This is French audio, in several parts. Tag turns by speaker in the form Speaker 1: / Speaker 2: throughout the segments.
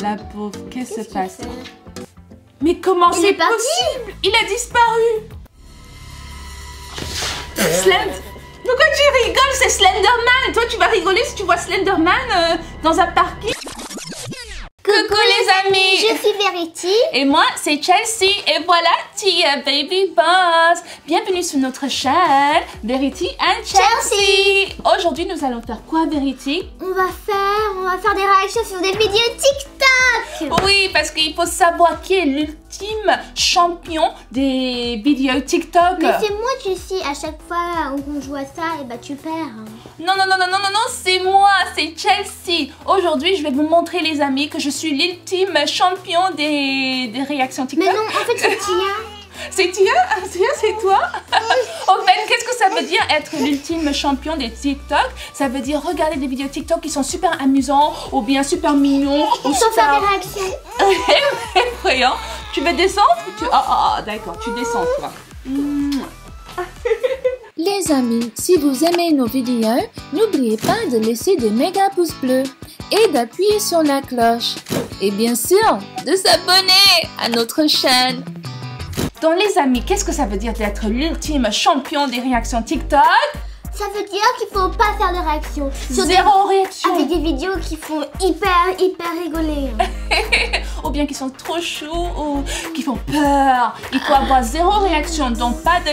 Speaker 1: La pauvre, qu'est-ce qui se passe? Mais comment c'est possible? Il a disparu. Slend. Pourquoi tu rigoles? C'est Slenderman. Toi, tu vas rigoler si tu vois Slenderman dans un parking. Coucou les amis.
Speaker 2: Je suis Verity.
Speaker 1: Et moi, c'est Chelsea. Et voilà, Tia Baby Boss. Bienvenue sur notre chaîne Verity and Chelsea. Aujourd'hui, nous allons faire quoi, Verity?
Speaker 2: On va faire des réactions sur des vidéos TikTok.
Speaker 1: Oui, parce qu'il faut savoir qui est l'ultime champion des vidéos TikTok.
Speaker 2: Mais c'est moi, Chelsea. À chaque fois qu'on joue à ça, et bah tu perds.
Speaker 1: Non, c'est moi, c'est Chelsea. Aujourd'hui, je vais vous montrer, les amis, que je suis l'ultime champion des réactions TikTok.
Speaker 2: Mais non, en fait, c'est Tia.
Speaker 1: C'est Tia? Tia, c'est toi? En fait, qu'est-ce que ça veut dire être l'ultime champion des TikTok? Ça veut dire regarder des vidéos TikTok qui sont super amusants ou bien super mignons. Ou
Speaker 2: sans faire des réactions.
Speaker 1: Effrayant. Tu veux descendre? D'accord, tu descends, toi.
Speaker 3: Les amis, si vous aimez nos vidéos, n'oubliez pas de laisser des méga pouces bleus et d'appuyer sur la cloche. Et bien sûr, de s'abonner à notre chaîne.
Speaker 1: Donc les amis, qu'est-ce que ça veut dire d'être l'ultime champion des réactions TikTok?
Speaker 2: Ça veut dire qu'il faut pas faire de réaction.
Speaker 1: Zéro réaction.
Speaker 2: Avec des vidéos qui font hyper rigoler.
Speaker 1: Ou bien qui sont trop chauds ou qui font peur. Il faut avoir zéro réaction, donc pas de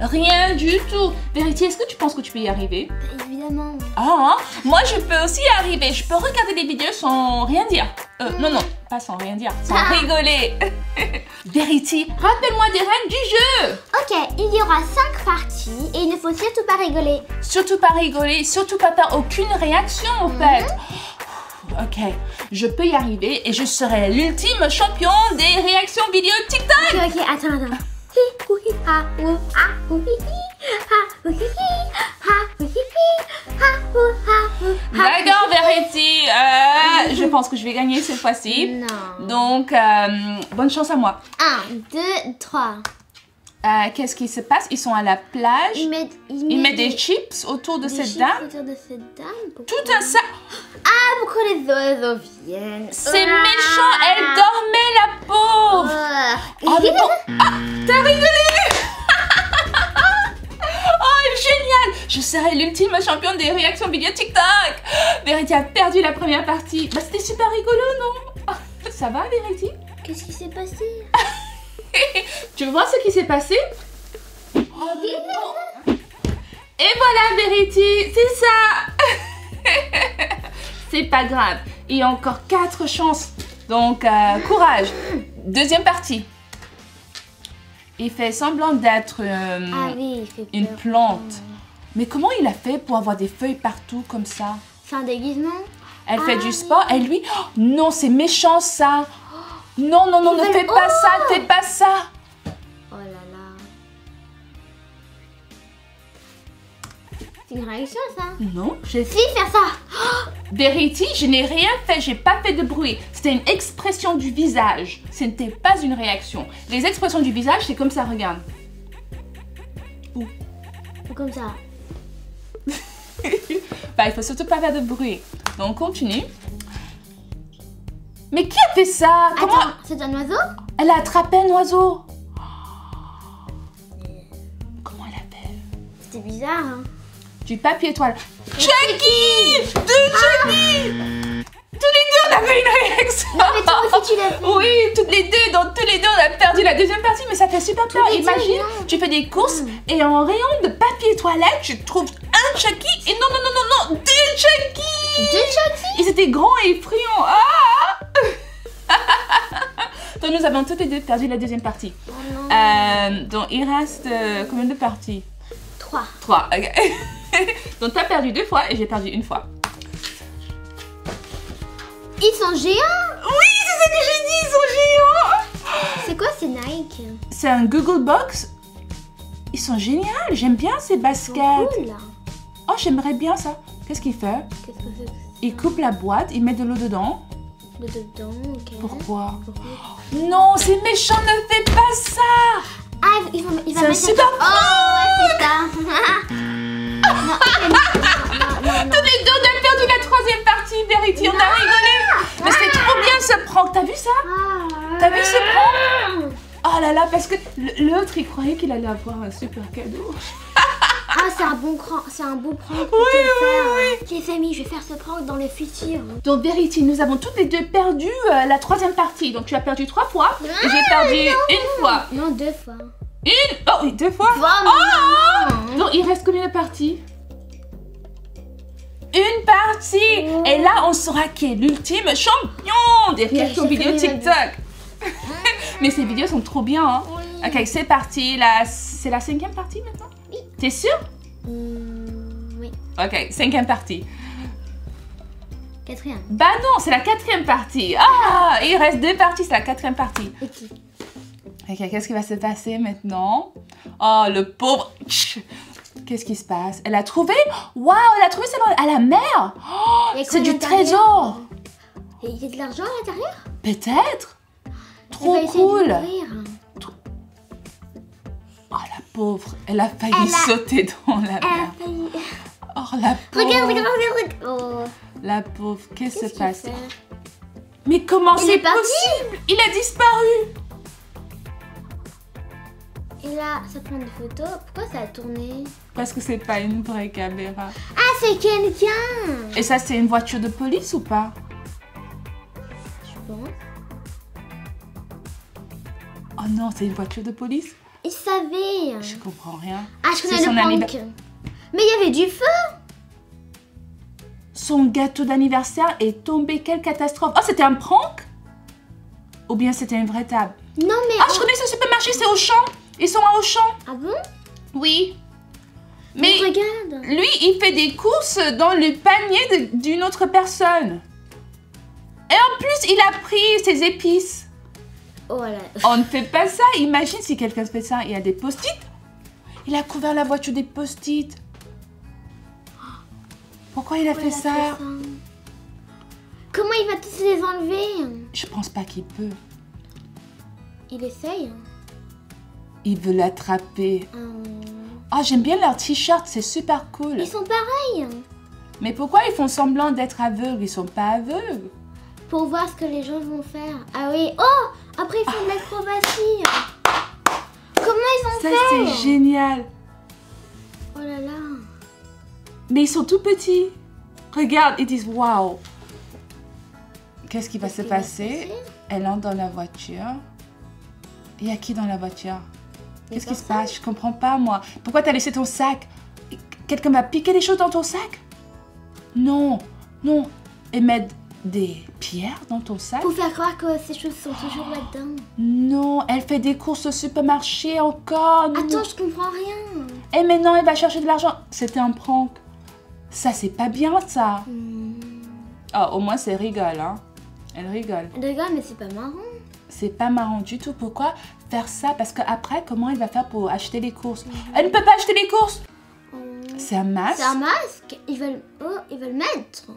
Speaker 1: rien du tout. Verity, est-ce que tu penses que tu peux y arriver?
Speaker 2: Évidemment.
Speaker 1: Moi je peux aussi y arriver. Je peux regarder des vidéos sans rien dire. Non, pas sans rien dire, sans rigoler. Verity, rappelle-moi des règles du jeu.
Speaker 2: Ok, il y aura 5 parties et il ne faut surtout pas rigoler.
Speaker 1: Surtout pas rigoler, surtout pas faire aucune réaction en fait. Ok, je peux y arriver et je serai l'ultime champion des réactions vidéo TikTok.
Speaker 2: Ok, attends.
Speaker 1: D'accord, Verity. Je pense que je vais gagner cette fois-ci.
Speaker 2: Non.
Speaker 1: Donc, bonne chance à moi.
Speaker 2: 1, 2, 3.
Speaker 1: Qu'est-ce qui se passe? Ils sont à la plage.
Speaker 2: Ils
Speaker 1: mettent des chips autour de cette dame. Tout un sac.
Speaker 2: Ah, pourquoi les oiseaux viennent?
Speaker 1: C'est méchant, elle dormait, la pauvre. T'as rigolé. Génial. Je serai l'ultime champion des réactions vidéo TikTok. Verity a perdu la première partie. Bah, c'était super rigolo, non? Ça va, Verity?
Speaker 2: Qu'est-ce qui s'est passé?
Speaker 1: Tu veux voir ce qui s'est passé? Et voilà, Verity, c'est ça. C'est pas grave. Il y a encore 4 chances. Donc, courage. Deuxième partie. Il fait semblant d'être une plante. Mais comment il a fait pour avoir des feuilles partout comme ça?
Speaker 2: C'est un déguisement?
Speaker 1: Elle fait du sport et lui... Oh, non, c'est méchant ça. Non, ne fais pas ça, fais pas ça.
Speaker 2: Oh là là. C'est une réaction ça?
Speaker 1: Non, j'ai
Speaker 2: Si, faire ça.
Speaker 1: Verity, je n'ai rien fait, j'ai pas fait de bruit. C'était une expression du visage. Ce n'était pas une réaction. Les expressions du visage, c'est comme ça, regarde.
Speaker 2: Ou comme ça.
Speaker 1: Bah, il faut surtout pas faire de bruit. Donc, on continue. Mais qui a fait ça? Comment...
Speaker 2: Attends, c'est un oiseau?
Speaker 1: Elle a attrapé un oiseau. Comment elle a fait?
Speaker 2: C'était bizarre, hein?
Speaker 1: Du papier étoile. Chucky! Chucky! Tous les deux, on avait une réaction.
Speaker 2: Non, mais toi aussi, tu l'as fait.
Speaker 1: Oui, toutes les deux. Donc, tous les deux, on a perdu la deuxième partie. Mais ça fait super peur. Imagine, tu fais des courses et en rayon de papier toilette, tu trouves un Chucky. Et non, 2 Chucky!
Speaker 2: 2 Chucky?
Speaker 1: Ils étaient grands et effrayants. Donc, nous avons toutes les deux perdu la deuxième partie.
Speaker 2: Oh non.
Speaker 1: Donc, il reste combien de parties?
Speaker 2: 3.
Speaker 1: 3, ok. Donc, tu as perdu 2 fois et j'ai perdu 1 fois.
Speaker 2: Ils sont géants?
Speaker 1: Oui, c'est ça que j'ai dit, ils sont géants.
Speaker 2: C'est quoi, c'est Nike?
Speaker 1: C'est un Google Box. Ils sont géniaux, j'aime bien ces baskets.
Speaker 2: Cool.
Speaker 1: Oh, j'aimerais bien ça. Qu'est-ce qu'il fait?
Speaker 2: Qu'est-ce que c'est?
Speaker 1: Il coupe la boîte, il met de l'eau dedans.
Speaker 2: Dedans, ok.
Speaker 1: Pourquoi? Non, c'est méchant, ne fais pas ça.
Speaker 2: Ah, il va
Speaker 1: c'est un
Speaker 2: mettre...
Speaker 1: super...
Speaker 2: Oh, ouais, c'est ça. Non.
Speaker 1: Tous les deux, on a perdu la 3e partie, ça? T'as vu ce prank? Oh là là, parce que l'autre, il croyait qu'il allait avoir un super cadeau.
Speaker 2: Ah, c'est un beau prank pour te faire. Les amis, je vais faire ce prank dans le futur.
Speaker 1: Donc Verity, nous avons toutes les deux perdu la troisième partie. Donc tu as perdu 3 fois et j'ai perdu une fois.
Speaker 2: Non, 2 fois.
Speaker 1: Oh oui, 2 fois.
Speaker 2: Oh,
Speaker 1: Donc il reste combien de parties? Une partie. Et là, on saura qui est l'ultime champion des réactions vidéo TikTok. Mais ces vidéos sont trop bien, hein. Ok, c'est parti. C'est la 5e partie maintenant?
Speaker 2: Oui.
Speaker 1: T'es sûr?
Speaker 2: Oui.
Speaker 1: Ok, 5e partie.
Speaker 2: 4e.
Speaker 1: Bah non, c'est la 4e partie. Ah, il reste 2 parties, c'est la 4e partie.
Speaker 2: Ok.
Speaker 1: Ok, qu'est-ce qui va se passer maintenant? Oh, le pauvre. Qu'est-ce qui se passe? Elle a trouvé? Waouh, elle a trouvé ça à la mer. Oh, c'est du trésor.
Speaker 2: Il y a de l'argent à l'intérieur?
Speaker 1: Peut-être. Trop cool. Oh, la pauvre. Elle a failli sauter dans la mer. Oh, la pauvre.
Speaker 2: Regarde. Oh.
Speaker 1: La pauvre. Qu'est-ce qui se passe? Mais comment c'est possible? Il a disparu.
Speaker 2: Et là, ça prend des photos. Pourquoi ça a tourné?
Speaker 1: Parce que c'est pas une vraie caméra.
Speaker 2: Ah, c'est quelqu'un.
Speaker 1: Et ça, c'est une voiture de police ou pas?
Speaker 2: Je pense.
Speaker 1: Oh non, c'est une voiture de police?
Speaker 2: Il savait.
Speaker 1: Je comprends rien.
Speaker 2: Ah, je connais le prank. Mais il y avait du feu.
Speaker 1: Son gâteau d'anniversaire est tombé. Quelle catastrophe. Oh, c'était un prank? Ou bien c'était une vraie table?
Speaker 2: Non, mais...
Speaker 1: Ah, je connais ce supermarché, c'est Auchan. Ils sont à Auchan.
Speaker 2: Ah bon?
Speaker 1: Oui. Mais
Speaker 2: regarde.
Speaker 1: lui, il fait des courses dans le panier d'une autre personne. Et en plus, il a pris ses épices.
Speaker 2: Oh là.
Speaker 1: On ne fait pas ça. Imagine si quelqu'un fait ça. Il y a des post-it. Il a couvert la voiture des post-it. Pourquoi il a fait ça?
Speaker 2: Comment il va tous les enlever?
Speaker 1: Je pense pas qu'il peut.
Speaker 2: Il essaye.
Speaker 1: Il veut l'attraper. Oh, j'aime bien leur t-shirt, c'est super cool.
Speaker 2: Ils sont pareils.
Speaker 1: Mais pourquoi ils font semblant d'être aveugles? Ils sont pas aveugles.
Speaker 2: Pour voir ce que les gens vont faire. Ah oui. Oh, après ils font de l'acrobatie. Comment ils ont fait?
Speaker 1: Ça, c'est génial.
Speaker 2: Oh là là.
Speaker 1: Mais ils sont tout petits. Regarde, ils disent waouh. Qu'est-ce qui va se passer? Elle entre dans la voiture. Il y a qui dans la voiture? Qu'est-ce qui se passe? Je comprends pas, moi. Pourquoi t'as laissé ton sac? Quelqu'un m'a piqué des choses dans ton sac? Non, non. Et mettre des pierres dans ton sac?
Speaker 2: Pour faire croire que ces choses sont toujours là-dedans.
Speaker 1: Non, elle fait des courses au supermarché encore.
Speaker 2: Attends, je comprends rien.
Speaker 1: Et maintenant, elle va chercher de l'argent. C'était un prank. Ça, c'est pas bien, ça. Oh, au moins, c'est rigole, hein. Elle rigole.
Speaker 2: Elle rigole, mais c'est pas marrant.
Speaker 1: C'est pas marrant du tout. Pourquoi faire ça? Parce qu'après, comment elle va faire pour acheter les courses? Elle ne peut pas acheter les courses. C'est un masque.
Speaker 2: C'est un masque. Ils veulent mettre.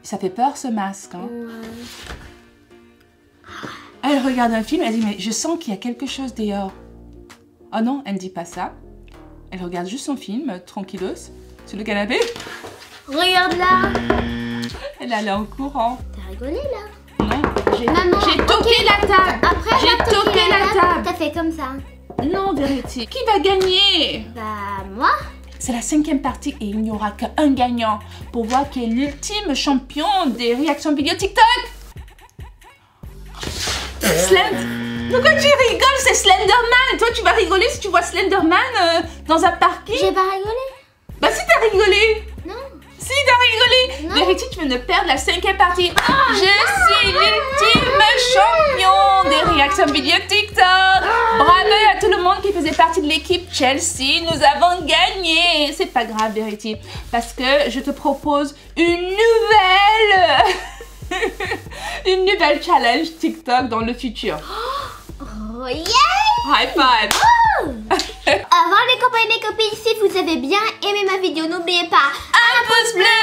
Speaker 1: Ça fait peur, ce masque. Hein.
Speaker 2: Ouais.
Speaker 1: Elle regarde un film, elle dit, mais je sens qu'il y a quelque chose dehors. Oh non, elle ne dit pas ça. Elle regarde juste son film, tranquillos, sur le canapé.
Speaker 2: Regarde là.
Speaker 1: Elle allait en courant.
Speaker 2: T'as rigolé là?
Speaker 1: Non, j'ai
Speaker 2: Maman,
Speaker 1: toqué la table.
Speaker 2: Après,
Speaker 1: J'ai toqué la table.
Speaker 2: T'as fait comme ça.
Speaker 1: Non, Verity. Qui va gagner?
Speaker 2: Bah, moi.
Speaker 1: C'est la 5e partie et il n'y aura qu'un gagnant pour voir qui est l'ultime champion des réactions vidéo TikTok. Slend. Pourquoi tu rigoles? C'est Slenderman. Toi, tu vas rigoler si tu vois Slenderman dans un parking?
Speaker 2: J'ai pas rigolé.
Speaker 1: Bah si, t'as rigolé.
Speaker 2: Non.
Speaker 1: Si, t'as rigolé. Verity, tu viens de perdre la 5e partie. Je suis l'ultime champion des réactions vidéo TikTok. Bravo à tout le monde qui faisait partie de l'équipe Chelsea. Nous avons gagné. C'est pas grave, Verity, parce que je te propose une nouvelle challenge TikTok dans le futur.
Speaker 2: Oh yeah!
Speaker 1: High five.
Speaker 2: Avant les copains et les copines, si vous avez bien aimé ma vidéo, n'oubliez pas
Speaker 1: un pouce bleu,